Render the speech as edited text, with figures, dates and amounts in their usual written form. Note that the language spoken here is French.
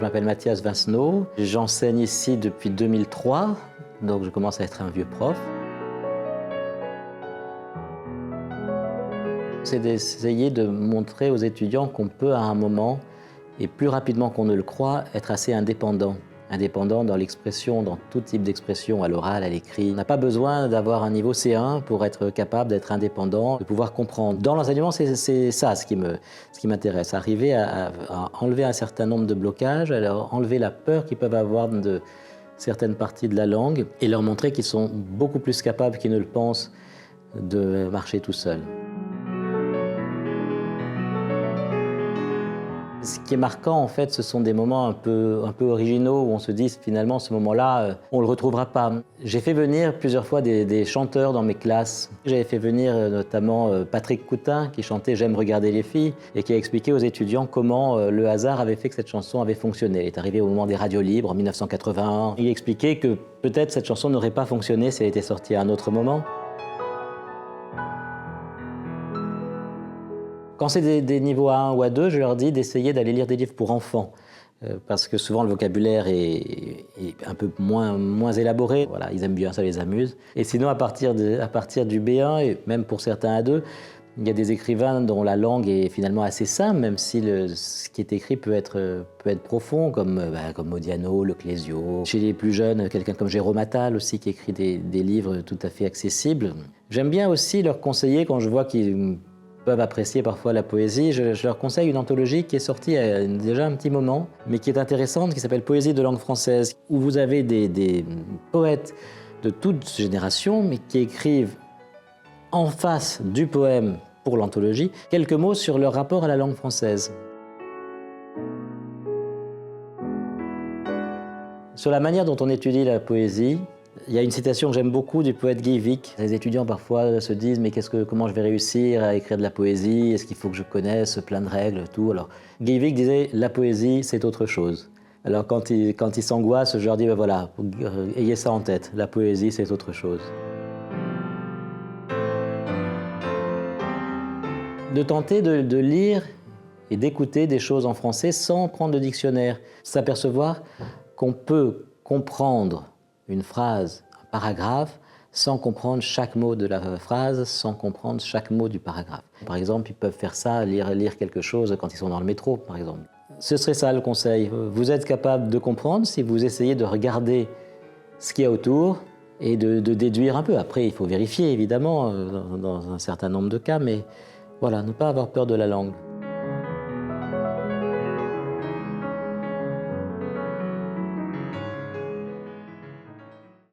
m'appelle Mathias Vincenot. J'enseigne ici depuis 2003, donc je commence à être un vieux prof. C'est d'essayer de montrer aux étudiants qu'on peut à un moment, et plus rapidement qu'on ne le croit, être assez indépendant. Indépendant dans l'expression, dans tout type d'expression, à l'oral, à l'écrit. On n'a pas besoin d'avoir un niveau C1 pour être capable d'être indépendant, de pouvoir comprendre. Dans l'enseignement, c'est ça ce qui m'intéresse, arriver à enlever un certain nombre de blocages, à leur enlever la peur qu'ils peuvent avoir de certaines parties de la langue et leur montrer qu'ils sont beaucoup plus capables qu'ils ne le pensent de marcher tout seuls. Ce qui est marquant, en fait, ce sont des moments un peu originaux où on se dit, finalement, ce moment-là, on ne le retrouvera pas. J'ai fait venir plusieurs fois des chanteurs dans mes classes. J'avais fait venir notamment Patrick Coutin, qui chantait « J'aime regarder les filles » et qui a expliqué aux étudiants comment le hasard avait fait que cette chanson avait fonctionné. Elle est arrivée au moment des radios libres, en 1981. Il expliquait que peut-être cette chanson n'aurait pas fonctionné si elle était sortie à un autre moment. Quand c'est des niveaux A1 ou A2, je leur dis d'essayer d'aller lire des livres pour enfants, parce que souvent le vocabulaire est un peu moins élaboré. Voilà, ils aiment bien, ça les amuse. Et sinon, à partir du B1, et même pour certains A2, il y a des écrivains dont la langue est finalement assez simple, même si ce qui est écrit peut être profond, comme Modiano, Le Clésio. Chez les plus jeunes, quelqu'un comme Jérôme Attal aussi, qui écrit des livres tout à fait accessibles. J'aime bien aussi leur conseiller, quand je vois qu'ils peuvent apprécier parfois la poésie, je leur conseille une anthologie qui est sortie il y a déjà un petit moment, mais qui est intéressante, qui s'appelle Poésie de langue française, où vous avez des poètes de toute génération, mais qui écrivent en face du poème pour l'anthologie quelques mots sur leur rapport à la langue française. Sur la manière dont on étudie la poésie, il y a une citation que j'aime beaucoup du poète Guy Vic. Les étudiants parfois se disent « mais comment je vais réussir à écrire de la poésie? Est-ce qu'il faut que je connaisse plein de règles, tout ?» Alors, Guy Vic disait « la poésie, c'est autre chose ». Alors quand ils s'angoissent, je leur dis « ben voilà, ayez ça en tête, la poésie, c'est autre chose ». De tenter de lire et d'écouter des choses en français sans prendre de dictionnaire. S'apercevoir qu'on peut comprendre une phrase, un paragraphe, sans comprendre chaque mot de la phrase, sans comprendre chaque mot du paragraphe. Par exemple, ils peuvent faire ça, lire quelque chose quand ils sont dans le métro, par exemple. Ce serait ça le conseil. Vous êtes capable de comprendre si vous essayez de regarder ce qu'il y a autour et de déduire un peu. Après, il faut vérifier, évidemment, dans un certain nombre de cas, mais voilà, ne pas avoir peur de la langue.